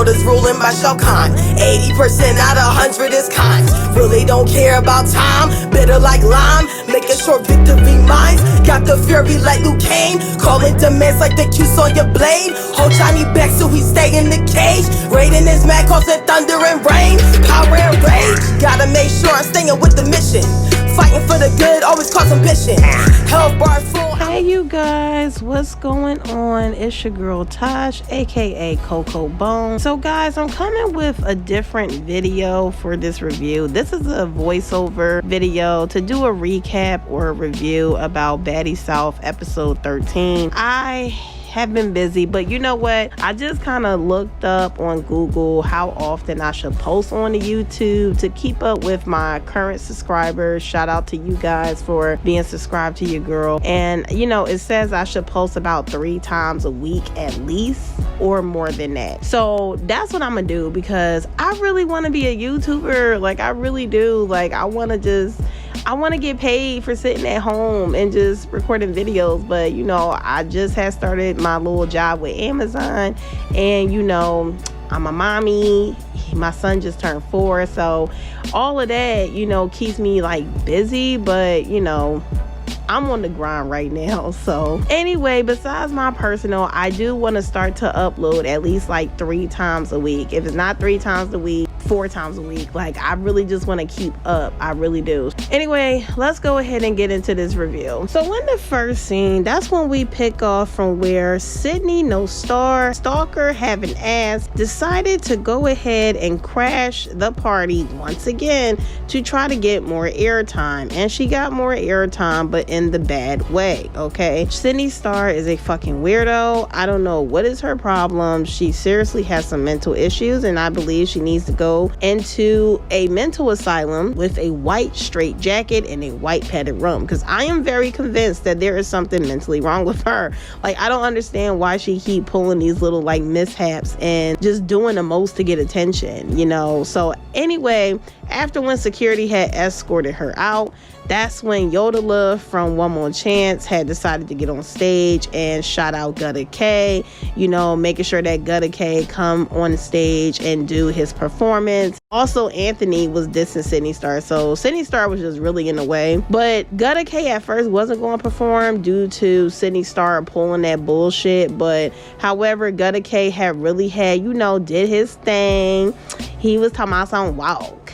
world is ruling by Shokan. 80% out of 100 is kind. Really don't care about time, bitter like lime. Make a short victory mine. Got the fury like Luke Kane, calling demands like the juice on your blade. Hold Johnny back so he stay in the cage. Raiding his mad, causing thunder and rain. Power and rage, gotta make sure I'm staying with the mission. Fighting for the good, always cause ambition. Health bar full. Hey you guys, what's going on? It's your girl Tosh, aka Coco Bone. So guys, I'm coming with a different video for this review. This is a voiceover video to do a recap or a review about Baddies South episode 13. I have been busy, but you know what, I just kind of looked up on Google how often I should post on the YouTube to keep up with my current subscribers. Shout out to you guys for being subscribed to your girl. And you know, it says I should post about 3 times a week at least, or more than that. So that's what I'm gonna do, because I really want to be a YouTuber. Like I really do. Like I want to get paid for sitting at home and just recording videos. But you know, I just had started my little job with Amazon, and you know, I'm a mommy. My son just turned 4, so all of that, you know, keeps me like busy. But you know, I'm on the grind right now. So anyway, besides my personal, I do want to start to upload at least like 3 times a week. If it's not 3 times a week, 4 times a week. Like I really just want to keep up. I really do. Anyway, let's go ahead and get into this review. So in the first scene, that's when we pick off from where Sydney No Star, stalker having ass, decided to go ahead and crash the party once again to try to get more airtime. And she got more airtime, but in the bad way. Okay, Sydney Star is a fucking weirdo. I don't know what is her problem. She seriously has some mental issues, and I believe she needs to go into a mental asylum with a white straight jacket and a white padded room, because I am very convinced that there is something mentally wrong with her. Like I don't understand why she keep pulling these little like mishaps and just doing the most to get attention, you know. So anyway, after when security had escorted her out, that's when Yoda from One More Chance had decided to get on stage and shout out Gutta K, you know, making sure that Gutta K come on stage and do his performance. Also, Anthony was dissing Sydney Star, so Sydney Star was just really in the way. But Gutta K at first wasn't going to perform due to Sydney Star pulling that bullshit. But however, Gutta K had, you know, did his thing. He was talking about some walk.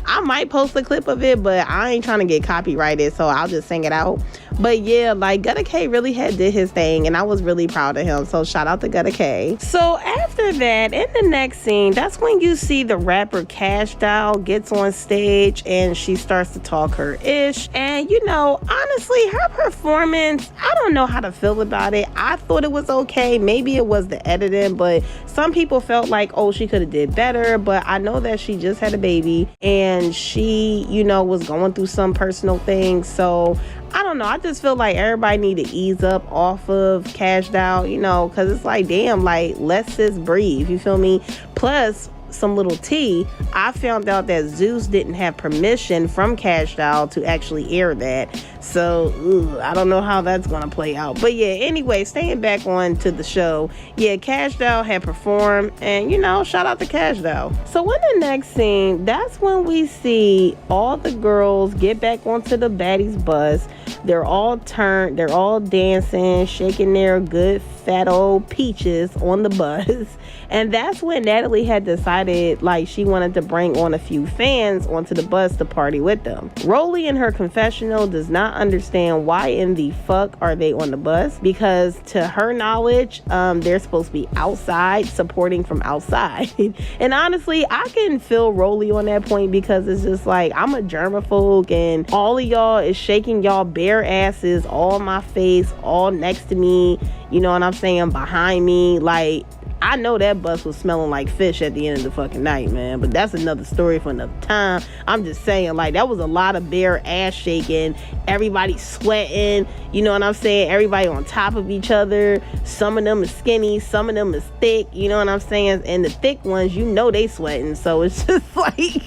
I might post a clip of it, but I ain't trying to get copyrighted, so I'll just sing it out. But yeah, like Gutta K really had did his thing, and I was really proud of him, so shout out to Gutta K. So after that, in the next scene, that's when you see the rapper Cash Doll gets on stage and she starts to talk her ish. And you know, honestly, her performance, I don't know how to feel about it. I thought it was okay. Maybe it was the editing, but some people felt like, oh, she could have did better. But I know that she just had a baby and she, you know, was going through some personal things. So I don't know. I just feel like everybody need to ease up off of Cash Doll, you know, because it's like, damn, like, let's just breathe. You feel me? Plus, some little tea, I found out that Zeus didn't have permission from Cash Doll to actually air that. So I don't know how that's gonna play out. But yeah, anyway, staying back on to the show, yeah, Cash Doll had performed, and you know, shout out to Cash Doll. So in the next scene, that's when we see all the girls get back onto the Baddies bus. They're all turned, they're all dancing, shaking their good fat old peaches on the bus. And that's when Natalie had decided like she wanted to bring on a few fans onto the bus to party with them. Rolly in her confessional does not understand why in the fuck are they on the bus, because to her knowledge, they're supposed to be outside supporting from outside. And honestly, I can feel Rolly on that point, because it's just like, I'm a germaphobe and all of y'all is shaking y'all bare asses all in my face, all next to me, you know what I'm saying, behind me. Like, I know that bus was smelling like fish at the end of the fucking night, man. But that's another story for another time. I'm just saying, like, that was a lot of bare ass shaking. Everybody sweating. You know what I'm saying? Everybody on top of each other. Some of them is skinny. Some of them is thick. You know what I'm saying? And the thick ones, you know they sweating. So it's just like,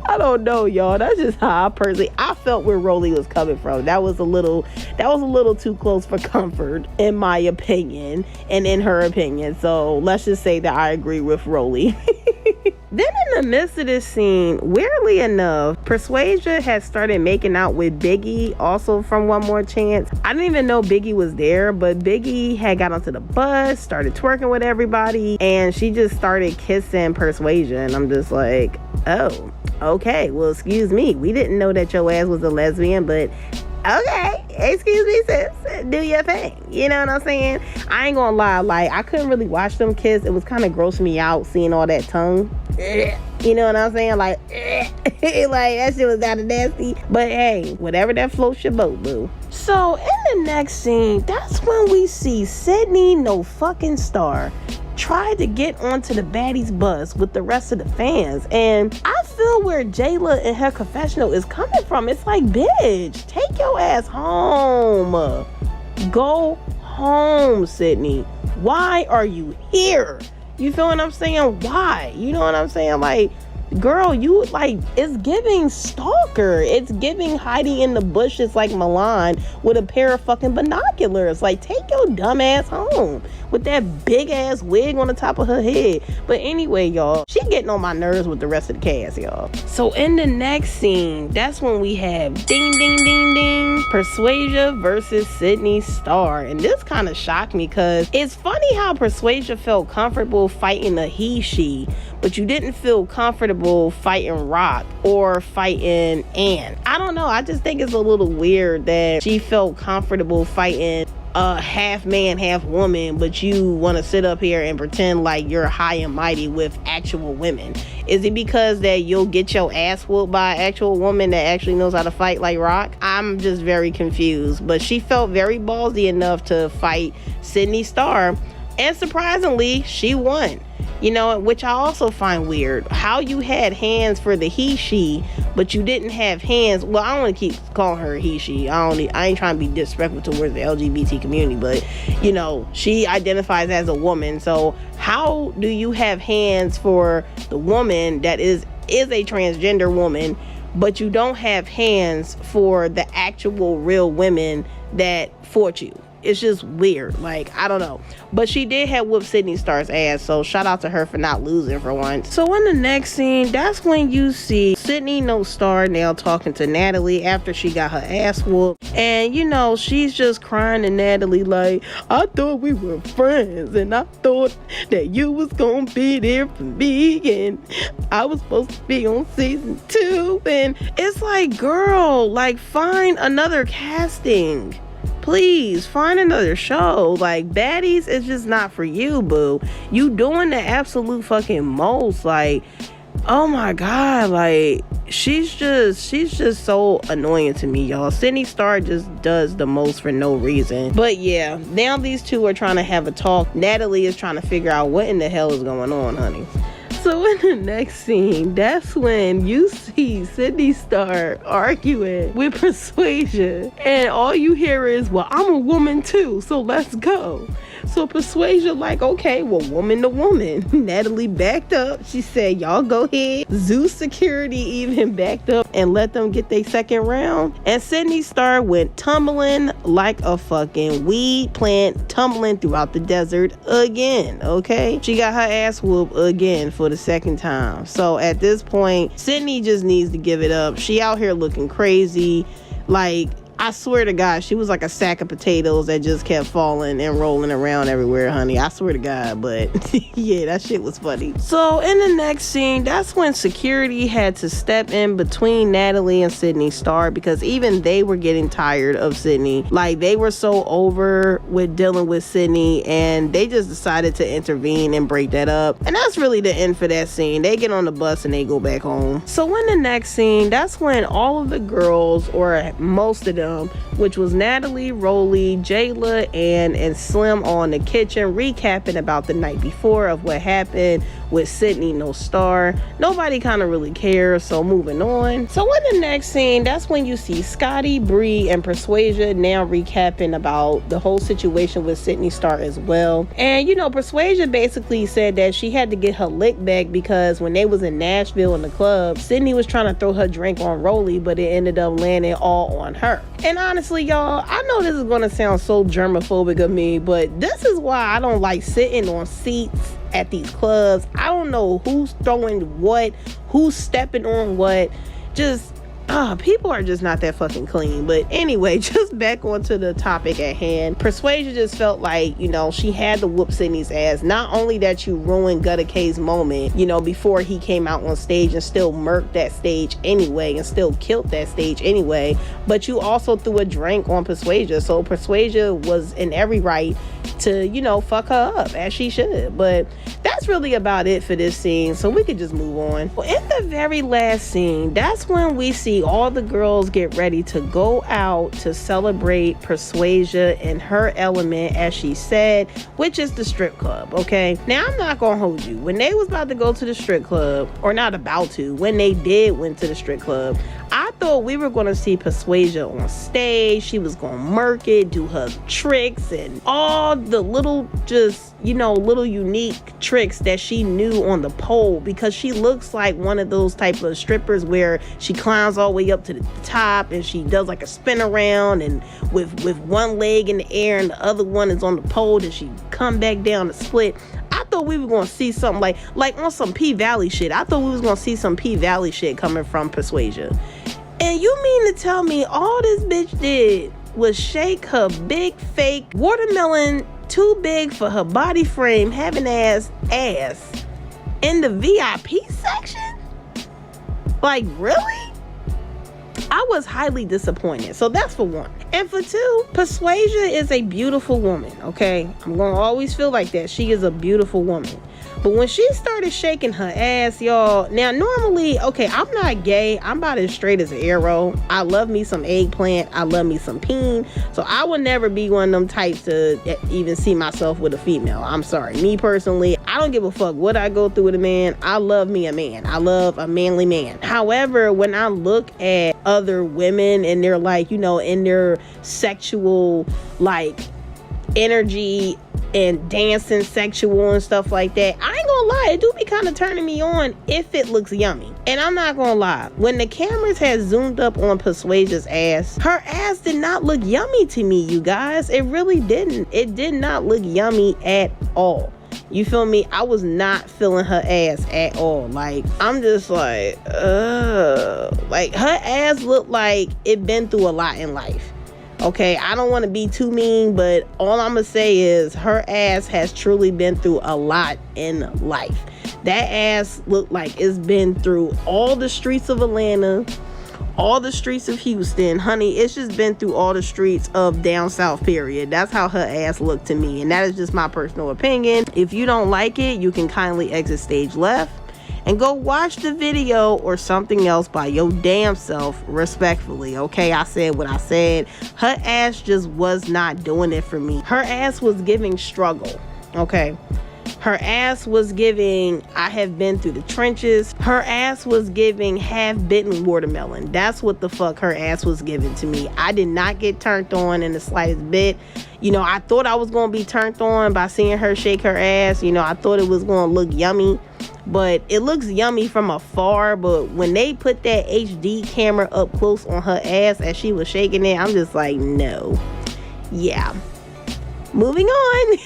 I don't know, y'all. That's just how I felt where Rolly was coming from. That was a little too close for comfort, in my opinion, and in her opinion. So let's just say that I agree with Rolly. Then in the midst of this scene, weirdly enough, Persuasion had started making out with Biggie, also from One More Chance. I didn't even know Biggie was there, but Biggie had got onto the bus, started twerking with everybody, and she just started kissing Persuasion. I'm just like, oh, okay, well, excuse me. We didn't know that your ass was a lesbian, but okay, excuse me, sis, do your thing. You know what I'm saying? I ain't gonna lie, like, I couldn't really watch them kiss. It was kind of grossing me out seeing all that tongue. You know what I'm saying? Like, like, that shit was kind of nasty. But hey, whatever that floats your boat, boo. So in the next scene, that's when we see Sydney No Fucking Star tried to get onto the Baddies bus with the rest of the fans. And I feel where Jayla in her confessional is coming from. It's like, bitch, take your ass home. Go home, Sydney. Why are you here? You feel what I'm saying? Why? You know what I'm saying? Like, girl, you, like, it's giving stalker. It's giving hiding in the bushes like Milan with a pair of fucking binoculars. Like, take your dumb ass home with that big ass wig on the top of her head. But anyway, y'all, she getting on my nerves with the rest of the cast, y'all. So in the next scene, that's when we have ding, ding, ding, ding, Persuasia versus Sydney Star. And this kind of shocked me because it's funny how Persuasia felt comfortable fighting a he-she, but you didn't feel comfortable fighting Rock or fighting Ann. I don't know. I just think it's a little weird that she felt comfortable fighting a half man, half woman, but you want to sit up here and pretend like you're high and mighty with actual women. Is it because that you'll get your ass whooped by an actual woman that actually knows how to fight like Rock? I'm just very confused. But she felt very ballsy enough to fight Sydney Star, and surprisingly, she won. You know, which I also find weird. How you had hands for the he-she, but you didn't have hands. Well, I don't want to keep calling her he-she. I ain't trying to be disrespectful towards the LGBT community, but, you know, she identifies as a woman. So how do you have hands for the woman that is a transgender woman, but you don't have hands for the actual real women that fought you? It's just weird. Like, I don't know. But she did have whooped Sydney Star's ass, so shout out to her for not losing for once. So in the next scene, that's when you see Sydney No Star now talking to Natalie after she got her ass whooped. And, you know, she's just crying to Natalie like, I thought we were friends, and I thought that you was gonna be there for me, and I was supposed to be on season 2. And it's like, girl, like, find another casting. Please find another show. Like, Baddies is just not for you, boo. You doing the absolute fucking most. Like, oh my god, like, she's just so annoying to me, y'all. Sydney Star just does the most for no reason. But yeah, now these two are trying to have a talk. Natalie is trying to figure out what in the hell is going on, honey. So in the next scene, that's when you see Sydney Star arguing with Persuasion. And all you hear is, well, I'm a woman too, so let's go. So Persuasion like, okay, well, woman to woman. Natalie backed up. She said, y'all go ahead. Zeus security even backed up and let them get their second round. And Sydney Star went tumbling like a fucking weed plant, tumbling throughout the desert again, okay? She got her ass whooped again for the second time. So at this point, Sydney just needs to give it up. She out here looking crazy. Like, I swear to God, she was like a sack of potatoes that just kept falling and rolling around everywhere, honey. I swear to God, but yeah, that shit was funny. So in the next scene, that's when security had to step in between Natalie and Sydney Star, because even they were getting tired of Sydney. Like, they were so over with dealing with Sydney, and they just decided to intervene and break that up. And that's really the end for that scene. They get on the bus and they go back home. So in the next scene, that's when all of the girls, or most of them, them, which was Natalie, Rolly, Jayla, and Slim on the kitchen recapping about the night before of what happened with Sydney, no star. Nobody kind of really cares, so moving on. So in the next scene, that's when you see Scotty, Bree, and Persuasion now recapping about the whole situation with Sydney Star as well. And you know, Persuasion basically said that she had to get her lick back because when they was in Nashville in the club, Sydney was trying to throw her drink on Rolly, but it ended up landing all on her. And honestly, y'all, I know this is gonna sound so germophobic of me, but this is why I don't like sitting on seats at these clubs. I don't know who's throwing what, who's stepping on what. Just people are just not that fucking clean. But anyway, just back onto the topic at hand. Persuasion just felt like, you know, she had to whoop Sydney's ass. Not only that you ruined Gutta K's moment, you know, before he came out on stage and still murked that stage anyway and still killed that stage anyway, but you also threw a drink on Persuasion. So Persuasion was in every right to, you know, fuck her up as she should. But that's really about it for this scene, so we could just move on. Well, in the very last scene, that's when we see all the girls get ready to go out to celebrate Persuasion in her element, as she said, which is the strip club. Okay, now I'm not gonna hold you. When they was about to go to the strip club, or not about to, when they did went to the strip club, I thought we were gonna see Persuasion on stage. She was gonna murk it, do her tricks and all the little, just, you know, little unique tricks that she knew on the pole, because she looks like one of those type of strippers where she climbs all the way up to the top and she does like a spin around and with one leg in the air and the other one is on the pole, and she come back down to split. I thought we were gonna see something like on some P-Valley shit. I thought we was gonna see some P-Valley shit coming from Persuasion. And you mean to tell me all this bitch did was shake her big fake watermelon, too big for her body frame, having ass in the VIP section? Like, really? I was highly disappointed. So that's for one. And for two, Persuasion is a beautiful woman, okay? I'm gonna always feel like that. She is a beautiful woman. But when she started shaking her ass, y'all, now normally, okay, I'm not gay. I'm about as straight as an arrow. I love me some eggplant. I love me some peen. So I would never be one of them types to even see myself with a female. I'm sorry. Me personally, I don't give a fuck what I go through with a man. I love me a man. I love a manly man. However, when I look at other women and they're like, you know, in their sexual, like, energy and dancing sexual and stuff like that, I ain't gonna lie, it do be kind of turning me on if it looks yummy. And I'm not gonna lie, when the cameras had zoomed up on Persuasion's ass, her ass did not look yummy to me, you guys. It really didn't. It did not look yummy at all. You feel me? I was not feeling her ass at all. Like, I'm just like, like, her ass looked like it been through a lot in life. Okay, I don't want to be too mean, but all I'm going to say is her ass has truly been through a lot in life. That ass looked like it's been through all the streets of Atlanta, all the streets of Houston. Honey, it's just been through all the streets of down south, period. That's how her ass looked to me, and that is just my personal opinion. If you don't like it, you can kindly exit stage left and go watch the video or something else by your damn self, respectfully. Okay, I said what I said. Her ass just was not doing it for me. Her ass was giving struggle. Okay, her ass was giving, I have been through the trenches. Her ass was giving half-bitten watermelon. That's what the fuck her ass was giving to me. I did not get turned on in the slightest bit. You know, I thought I was going to be turned on by seeing her shake her ass. You know, I thought it was going to look yummy. But it looks yummy from afar. But when they put that HD camera up close on her ass as she was shaking it, I'm just like, no. Yeah. Moving on.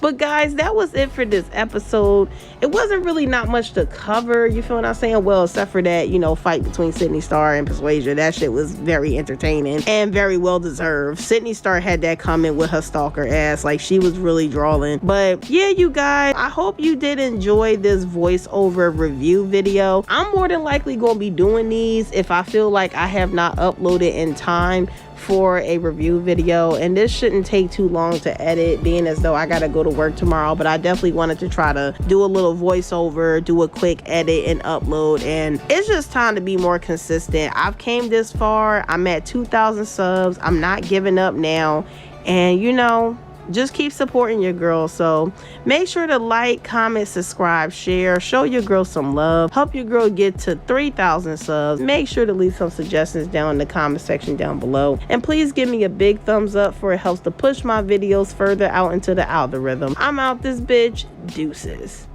But guys, that was it for this episode. It wasn't really not much to cover, you feel what I'm saying? Well, except for that, you know, fight between Sydney Star and Persuasion. That shit was very entertaining and very well deserved. Sydney Star had that comment with her stalker ass, like she was really drawing. But yeah, you guys, I hope you did enjoy this voiceover review video. I'm more than likely gonna be doing these if I feel like I have not uploaded in time for a review video, and this shouldn't take too long to edit, being as though I gotta go to work tomorrow. But I definitely wanted to try to do a little voiceover, do a quick edit and upload, and it's just time to be more consistent. I've came this far. I'm at 2,000 subs. I'm not giving up now, and you know, just keep supporting your girl. So make sure to like, comment, subscribe, share, show your girl some love, help your girl get to 3,000 subs. Make sure to leave some suggestions down in the comment section down below, and please give me a big thumbs up, for it helps to push my videos further out into the algorithm. I'm out this bitch. Deuces.